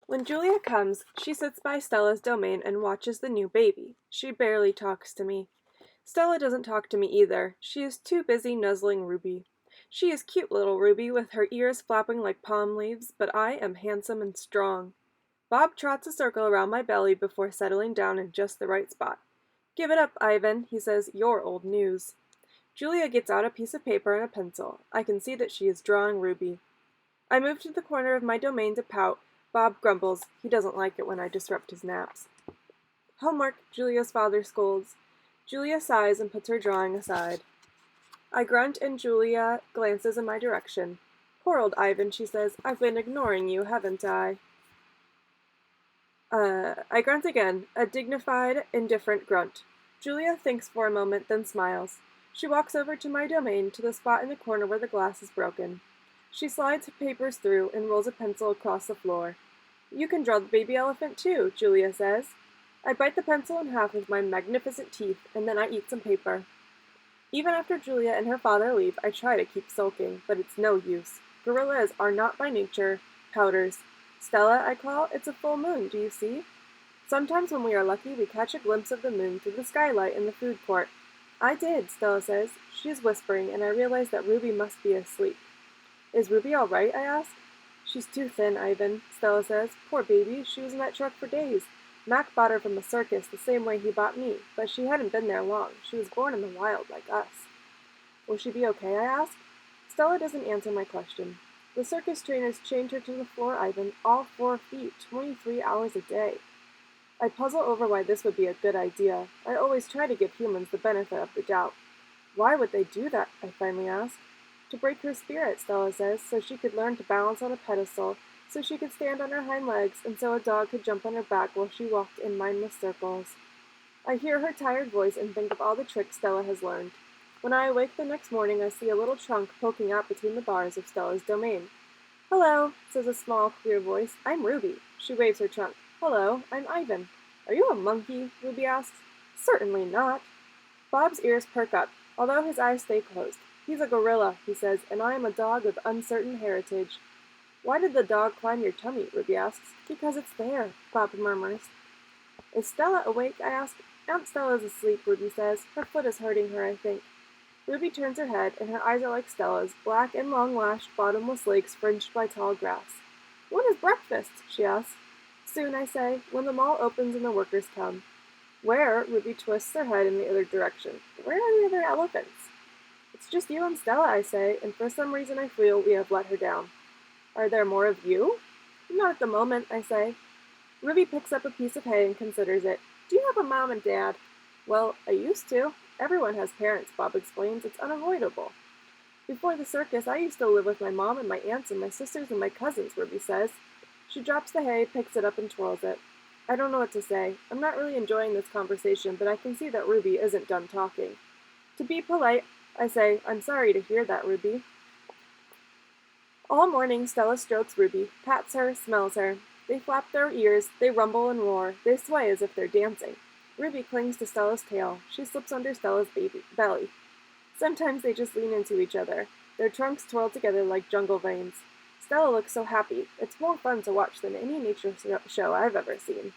When Julia comes, she sits by Stella's domain and watches the new baby. She barely talks to me. Stella doesn't talk to me either. She is too busy nuzzling Ruby. She is cute little Ruby with her ears flapping like palm leaves, but I am handsome and strong. Bob trots a circle around my belly before settling down in just the right spot. Give it up, Ivan, he says, you're old news. Julia gets out a piece of paper and a pencil. I can see that she is drawing Ruby. I move to the corner of my domain to pout. Bob grumbles. He doesn't like it when I disrupt his naps. Homework, Julia's father scolds. Julia sighs and puts her drawing aside. I grunt and Julia glances in my direction. Poor old Ivan, she says. I've been ignoring you, haven't I? I grunt again, a dignified, indifferent grunt. Julia thinks for a moment, then smiles. She walks over to my domain, to the spot in the corner where the glass is broken. She slides papers through and rolls a pencil across the floor. You can draw the baby elephant too, Julia says. I bite the pencil in half with my magnificent teeth, and then I eat some paper. Even after Julia and her father leave, I try to keep sulking, but it's no use. Gorillas are not by nature powders. Stella, I call, it's a full moon, do you see? Sometimes when we are lucky, we catch a glimpse of the moon through the skylight in the food court. I did, Stella says. She is whispering, and I realize that Ruby must be asleep. Is Ruby all right? I ask. She's too thin, Ivan, Stella says. Poor baby, she was in that truck for days. Mac bought her from the circus the same way he bought me, but she hadn't been there long. She was born in the wild like us. Will she be okay? I ask. Stella doesn't answer my question. The circus trainers chained her to the floor, Ivan, all 4 feet, 23 hours a day. I puzzle over why this would be a good idea. I always try to give humans the benefit of the doubt. Why would they do that? I finally ask. To break her spirit, Stella says, so she could learn to balance on a pedestal, so she could stand on her hind legs, and so a dog could jump on her back while she walked in mindless circles. I hear her tired voice and think of all the tricks Stella has learned. When I awake the next morning, I see a little trunk poking out between the bars of Stella's domain. Hello, says a small, clear voice. I'm Ruby. She waves her trunk. Hello, I'm Ivan. Are you a monkey? Ruby asks. Certainly not. Bob's ears perk up, although his eyes stay closed. He's a gorilla, he says, and I am a dog of uncertain heritage. Why did the dog climb your tummy? Ruby asks. Because it's there, Bob murmurs. Is Stella awake? I ask. Aunt Stella's asleep, Ruby says. Her foot is hurting her, I think. Ruby turns her head, and her eyes are like Stella's, black and long-lashed, bottomless lakes fringed by tall grass. When is breakfast? She asks. Soon, I say, when the mall opens and the workers come. Where? Ruby twists her head in the other direction. Where are the other elephants? It's just you and Stella, I say, and for some reason I feel we have let her down. Are there more of you? Not at the moment, I say. Ruby picks up a piece of hay and considers it. Do you have a mom and dad? Well, I used to. Everyone has parents, Bob explains. It's unavoidable. Before the circus, I used to live with my mom and my aunts and my sisters and my cousins, Ruby says. She drops the hay, picks it up, and twirls it. I don't know what to say. I'm not really enjoying this conversation, but I can see that Ruby isn't done talking. To be polite, I say, I'm sorry to hear that, Ruby. All morning, Stella strokes Ruby, pats her, smells her. They flap their ears, they rumble and roar, they sway as if they're dancing. Ruby clings to Stella's tail. She slips under Stella's belly. Sometimes they just lean into each other. Their trunks twirl together like jungle veins. Stella looks so happy. It's more fun to watch than any nature show I've ever seen.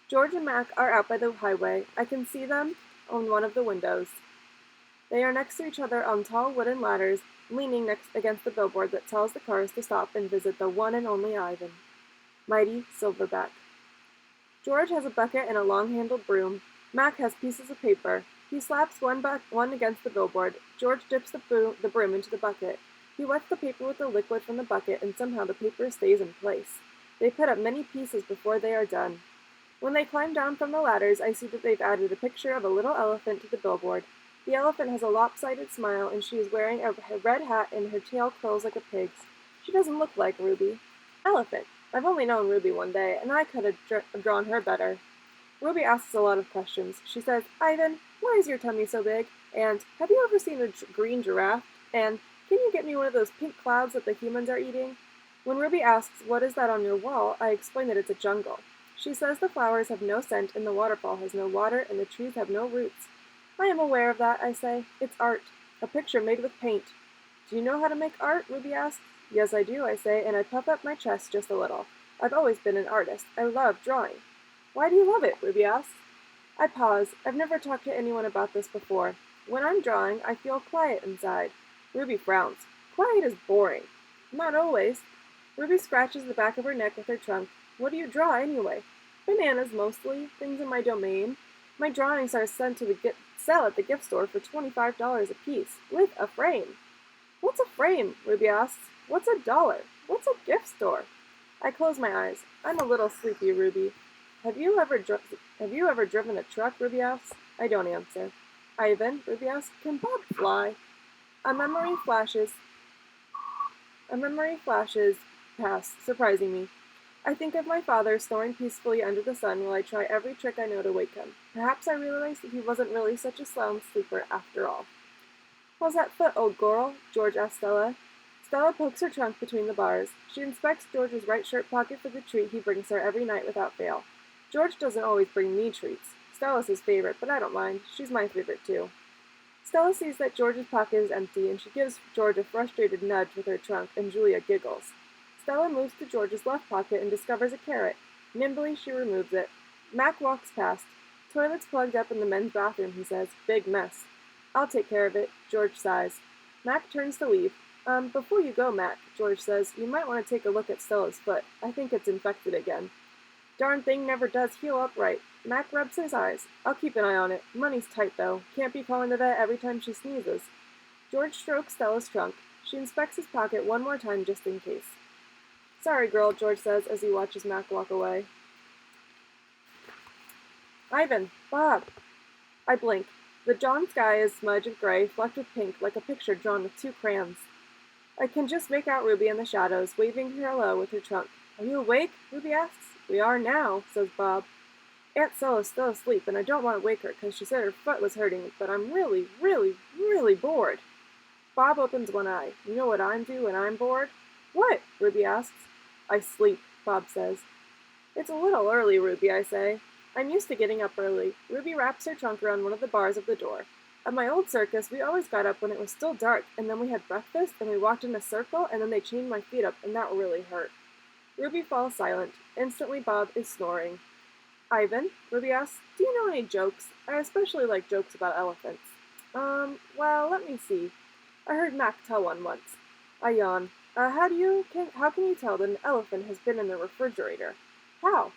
George and Mac are out by the highway. I can see them on one of the windows. They are next to each other on tall wooden ladders, leaning next against the billboard that tells the cars to stop and visit the one and only Ivan. Mighty Silverback. George has a bucket and a long-handled broom. Mac has pieces of paper. He slaps one against the billboard. George dips the broom into the bucket. He wets the paper with the liquid from the bucket, and somehow the paper stays in place. They put up many pieces before they are done. When they climb down from the ladders, I see that they've added a picture of a little elephant to the billboard. The elephant has a lopsided smile, and she is wearing a red hat, and her tail curls like a pig's. She doesn't look like Ruby. Elephant. I've only known Ruby one day, and I could have drawn her better. Ruby asks a lot of questions. She says, Ivan, why is your tummy so big? And, have you ever seen a green giraffe? And, can you get me one of those pink clouds that the humans are eating? When Ruby asks, what is that on your wall, I explain that it's a jungle. She says the flowers have no scent, and the waterfall has no water, and the trees have no roots. I am aware of that, I say. It's art. A picture made with paint. Do you know how to make art? Ruby asks. Yes, I do, I say, and I puff up my chest just a little. I've always been an artist. I love drawing. Why do you love it? Ruby asks. I pause. I've never talked to anyone about this before. When I'm drawing, I feel quiet inside. Ruby frowns. Quiet is boring. Not always. Ruby scratches the back of her neck with her trunk. What do you draw anyway? Bananas mostly, things in my domain. My drawings are sent to sell at the gift store for $25 a piece, with a frame. What's a frame? Ruby asks. What's $1? What's a gift store? I close my eyes. I'm a little sleepy, Ruby. Have you ever driven a truck? Ruby asks. I don't answer. Ivan, Ruby asks, can Bob fly? A memory flashes past, surprising me. I think of my father snoring peacefully under the sun while I try every trick I know to wake him. Perhaps I realize that he wasn't really such a sound sleeper after all. How's that foot, old girl? George asks Stella. Stella pokes her trunk between the bars. She inspects George's right shirt pocket for the treat he brings her every night without fail. George doesn't always bring me treats. Stella's his favorite, but I don't mind. She's my favorite too. Stella sees that George's pocket is empty, and she gives George a frustrated nudge with her trunk, and Julia giggles. Stella moves to George's left pocket and discovers a carrot. Nimbly, she removes it. Mac walks past. Toilet's plugged up in the men's bathroom, he says. Big mess. I'll take care of it, George sighs. Mac turns to leave. Before you go, Mac, George says, you might want to take a look at Stella's foot. I think it's infected again. Darn thing never does heal up right. Mac rubs his eyes. I'll keep an eye on it. Money's tight, though. Can't be calling the vet every time she sneezes. George strokes Stella's trunk. She inspects his pocket one more time just in case. Sorry, girl, George says as he watches Mac walk away. Ivan, Bob. I blink. The dawn sky is a smudge of gray, flecked with pink, like a picture drawn with 2 crayons. I can just make out Ruby in the shadows, waving her hello with her trunk. Are you awake? Ruby asks. We are now, says Bob. Aunt Stella's still asleep, and I don't want to wake her because she said her foot was hurting, but I'm really, really, really bored. Bob opens one eye. You know what I do when I'm bored? What? Ruby asks. I sleep, Bob says. It's a little early, Ruby, I say. I'm used to getting up early. Ruby wraps her trunk around one of the bars of the door. At my old circus, we always got up when it was still dark, and then we had breakfast, and we walked in a circle, and then they chained my feet up, and that really hurt. Ruby falls silent. Instantly, Bob is snoring. Ivan, Ruby asks, do you know any jokes? I especially like jokes about elephants. Well, let me see. I heard Mac tell one once. I yawn. How can you tell that an elephant has been in the refrigerator? How?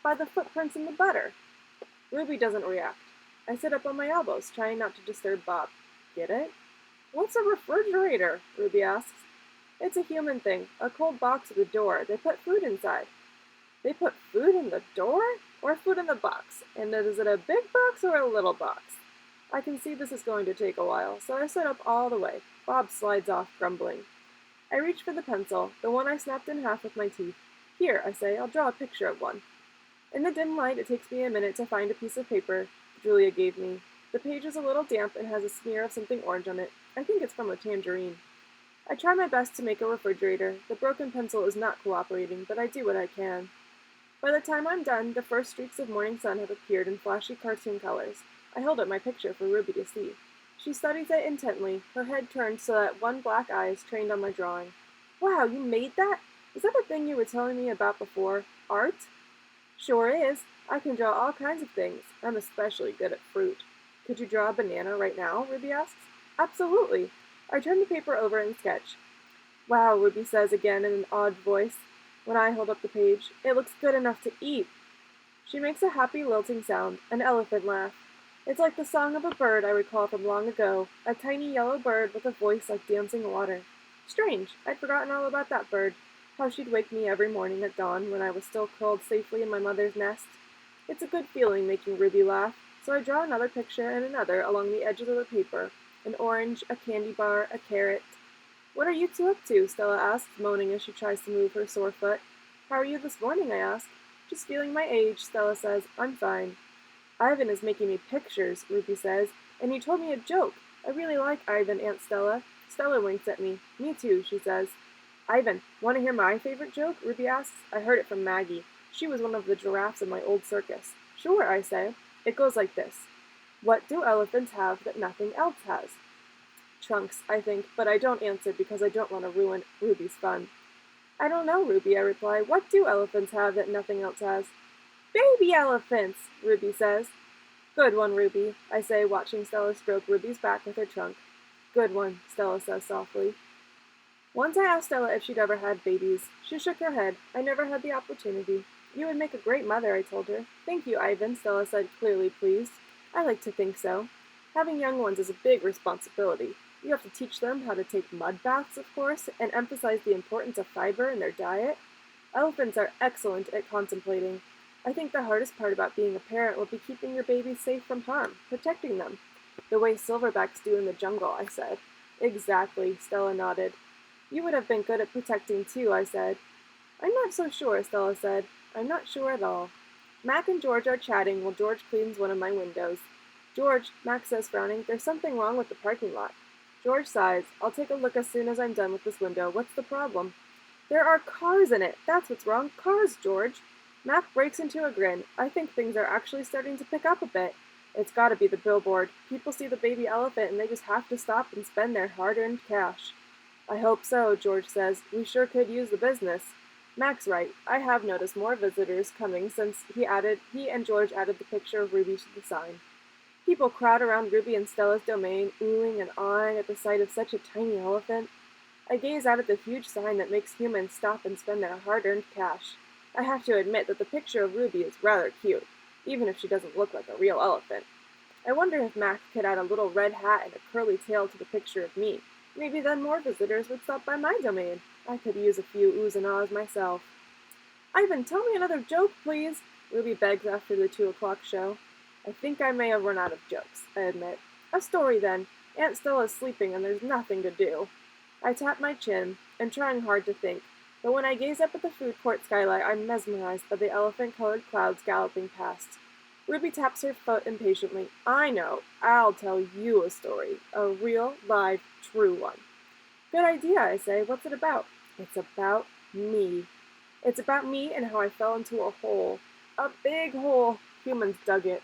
By the footprints in the butter. Ruby doesn't react. I sit up on my elbows, trying not to disturb Bob. Get it? What's a refrigerator? Ruby asks. It's a human thing, a cold box at the door. They put food inside. They put food in the door? Or food in the box? And is it a big box or a little box? I can see this is going to take a while, so I sit up all the way. Bob slides off, grumbling. I reach for the pencil, the one I snapped in half with my teeth. Here, I say, I'll draw a picture of one. In the dim light, it takes me a minute to find a piece of paper Julia gave me. The page is a little damp and has a smear of something orange on it. I think it's from a tangerine. I try my best to make a refrigerator. The broken pencil is not cooperating, but I do what I can. By the time I'm done, the first streaks of morning sun have appeared in flashy cartoon colors. I hold up my picture for Ruby to see. She studies it intently, her head turned so that one black eye is trained on my drawing. Wow, you made that? Is that the thing you were telling me about before? Art? Sure is. I can draw all kinds of things. I'm especially good at fruit. Could you draw a banana right now? Ruby asks. Absolutely. I turn the paper over and sketch. Wow, Ruby says again in an odd voice. When I hold up the page, it looks good enough to eat. She makes a happy lilting sound, an elephant laugh. It's like the song of a bird I recall from long ago, a tiny yellow bird with a voice like dancing water. Strange, I'd forgotten all about that bird, how she'd wake me every morning at dawn when I was still curled safely in my mother's nest. It's a good feeling making Ruby laugh, so I draw another picture and another along the edges of the paper, an orange, a candy bar, a carrot. What are you two up to? Stella asks, moaning as she tries to move her sore foot. How are you this morning? I ask. Just feeling my age, Stella says. I'm fine. Ivan is making me pictures, Ruby says, and he told me a joke. I really like Ivan, Aunt Stella. Stella winks at me. Me too, she says. Ivan, want to hear my favorite joke? Ruby asks. I heard it from Maggie. She was one of the giraffes in my old circus. Sure, I say. It goes like this. What do elephants have that nothing else has? Trunks, I think, but I don't answer because I don't want to ruin Ruby's fun. I don't know, Ruby, I reply. What do elephants have that nothing else has? Baby elephants, Ruby says. Good one, Ruby, I say, watching Stella stroke Ruby's back with her trunk. Good one, Stella says softly. Once I asked Stella if she'd ever had babies. She shook her head. I never had the opportunity. You would make a great mother, I told her. Thank you, Ivan, Stella said, clearly pleased. I like to think so. Having young ones is a big responsibility. You have to teach them how to take mud baths, of course, and emphasize the importance of fiber in their diet. Elephants are excellent at contemplating. I think the hardest part about being a parent will be keeping your babies safe from harm, protecting them. The way silverbacks do in the jungle, I said. Exactly, Stella nodded. You would have been good at protecting too, I said. I'm not so sure, Stella said. I'm not sure at all. Mac and George are chatting while George cleans one of my windows. George, Mac says, frowning, there's something wrong with the parking lot. George sighs. I'll take a look as soon as I'm done with this window. What's the problem? There are cars in it. That's what's wrong. Cars, George. Mac breaks into a grin. I think things are actually starting to pick up a bit. It's gotta be the billboard. People see the baby elephant and they just have to stop and spend their hard-earned cash. I hope so, George says. We sure could use the business. Mac's right. I have noticed more visitors coming since he and George added the picture of Ruby to the sign. People crowd around Ruby and Stella's domain, oohing and awing at the sight of such a tiny elephant. I gaze out at the huge sign that makes humans stop and spend their hard-earned cash. I have to admit that the picture of Ruby is rather cute, even if she doesn't look like a real elephant. I wonder if Mac could add a little red hat and a curly tail to the picture of me. Maybe then more visitors would stop by my domain. I could use a few oohs and ahs myself. Ivan, tell me another joke, please, Ruby begs after the 2 o'clock show. I think I may have run out of jokes, I admit. A story, then. Aunt Stella's sleeping and there's nothing to do. I tap my chin, and trying hard to think, but when I gaze up at the food court skylight, I'm mesmerized by the elephant-colored clouds galloping past. Ruby taps her foot impatiently. I know. I'll tell you a story. A real, live, true one. Good idea, I say. What's it about? It's about me. It's about me and how I fell into a hole. A big hole. Humans dug it.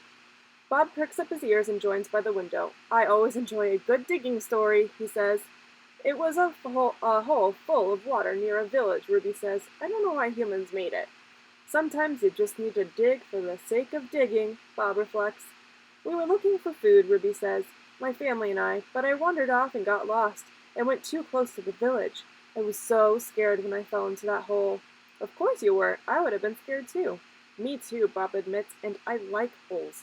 Bob pricks up his ears and joins by the window. I always enjoy a good digging story, he says. It was a hole full of water near a village, Ruby says. I don't know why humans made it. Sometimes you just need to dig for the sake of digging, Bob reflects. We were looking for food, Ruby says, my family and I, but I wandered off and got lost, and went too close to the village. I was so scared when I fell into that hole. Of course you were. I would have been scared too. Me too, Bob admits, and I like holes.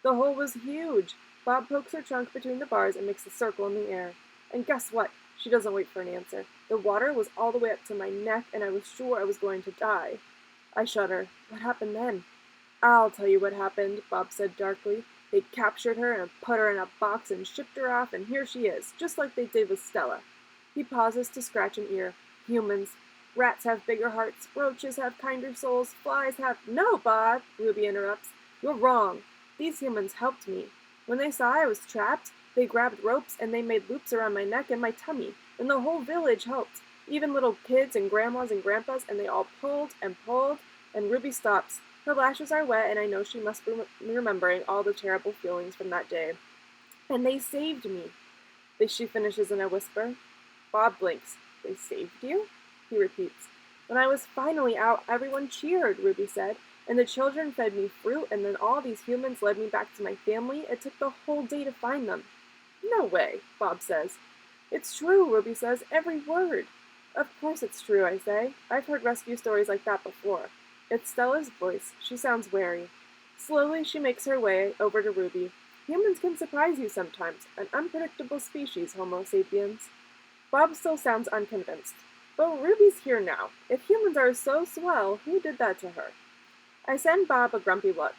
The hole was huge. Bob pokes her trunk between the bars and makes a circle in the air. And guess what? She doesn't wait for an answer. The water was all the way up to my neck, and I was sure I was going to die. I shudder. What happened then? I'll tell you what happened, Bob said darkly. They captured her and put her in a box and shipped her off, and here she is, just like they did with Stella. He pauses to scratch an ear. Humans. Rats have bigger hearts. Roaches have kinder souls. Flies have... No, Bob, Ruby interrupts. You're wrong. These humans helped me. When they saw I was trapped, they grabbed ropes and they made loops around my neck and my tummy. And the whole village helped. Even little kids and grandmas and grandpas, and they all pulled, and Ruby stops. Her lashes are wet, and I know she must be remembering all the terrible feelings from that day. And they saved me, she finishes in a whisper. Bob blinks. They saved you? He repeats. When I was finally out, everyone cheered, Ruby said, and the children fed me fruit, and then all these humans led me back to my family. It took the whole day to find them. No way, Bob says. It's true, Ruby says, every word. Of course it's true, I say. I've heard rescue stories like that before. It's Stella's voice. She sounds wary. Slowly she makes her way over to Ruby. Humans can surprise you sometimes. An unpredictable species, Homo sapiens. Bob still sounds unconvinced. But Ruby's here now. If humans are so swell, who did that to her? I send Bob a grumpy look.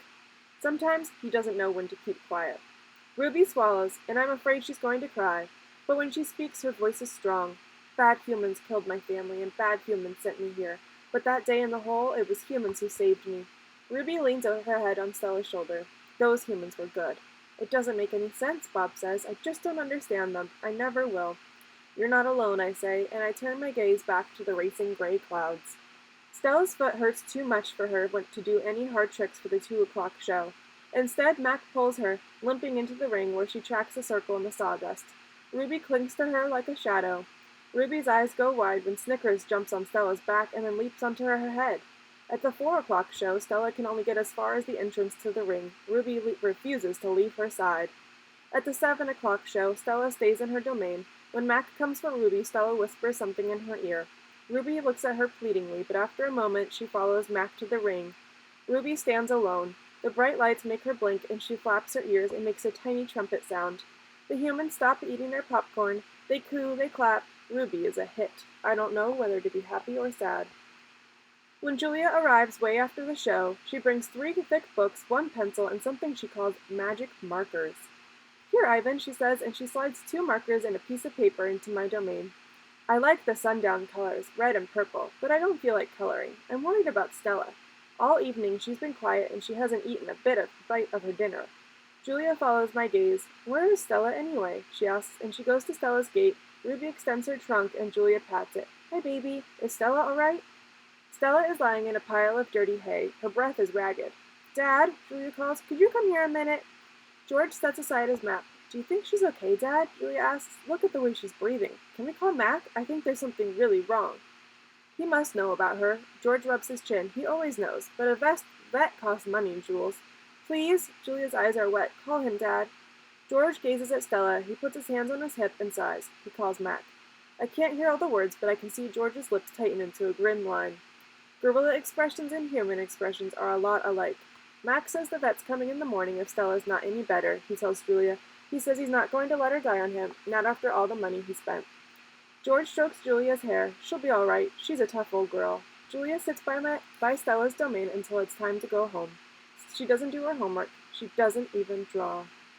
Sometimes he doesn't know when to keep quiet. Ruby swallows, and I'm afraid she's going to cry. But when she speaks, her voice is strong. Bad humans killed my family, and bad humans sent me here. But that day in the hole, it was humans who saved me. Ruby leans her head on Stella's shoulder. Those humans were good. It doesn't make any sense, Bob says. I just don't understand them. I never will. You're not alone, I say, and I turn my gaze back to the racing gray clouds. Stella's foot hurts too much for her to do any hard tricks for the 2 o'clock show. Instead, Mac pulls her, limping into the ring where she tracks a circle in the sawdust. Ruby clings to her like a shadow. Ruby's eyes go wide when Snickers jumps on Stella's back and then leaps onto her head. At the 4 o'clock show, Stella can only get as far as the entrance to the ring. Ruby refuses to leave her side. At the 7 o'clock show, Stella stays in her domain. When Mac comes for Ruby, Stella whispers something in her ear. Ruby looks at her pleadingly, but after a moment, she follows Mac to the ring. Ruby stands alone. The bright lights make her blink, and she flaps her ears and makes a tiny trumpet sound. The humans stop eating their popcorn. They coo, they clap. Ruby is a hit. I don't know whether to be happy or sad. When Julia arrives way after the show, she brings 3 thick books, 1 pencil, and something she calls magic markers. Here, Ivan, she says, and she slides 2 markers and a piece of paper into my domain. I like the sundown colors, red and purple, but I don't feel like coloring. I'm worried about Stella. All evening she's been quiet and she hasn't eaten a bite of her dinner. Julia follows my gaze. Where is Stella anyway? She asks, and she goes to Stella's gate. Ruby extends her trunk and Julia pats it. Hi, baby. Is Stella all right? Stella is lying in a pile of dirty hay. Her breath is ragged. Dad, Julia calls, could you come here a minute? George sets aside his map. Do you think she's okay, Dad? Julia asks. Look at the way she's breathing. Can we call Mac? I think there's something really wrong. He must know about her. George rubs his chin. He always knows. But a vet costs money, Jules. Please? Julia's eyes are wet. Call him, Dad. George gazes at Stella. He puts his hands on his hip and sighs. He calls Mac. I can't hear all the words, but I can see George's lips tighten into a grim line. Gorilla expressions and human expressions are a lot alike. Mac says the vet's coming in the morning if Stella's not any better, he tells Julia. He says he's not going to let her die on him, not after all the money he spent. George strokes Julia's hair. She'll be all right. She's a tough old girl. Julia sits by Stella's domain until it's time to go home. She doesn't do her homework. She doesn't even draw.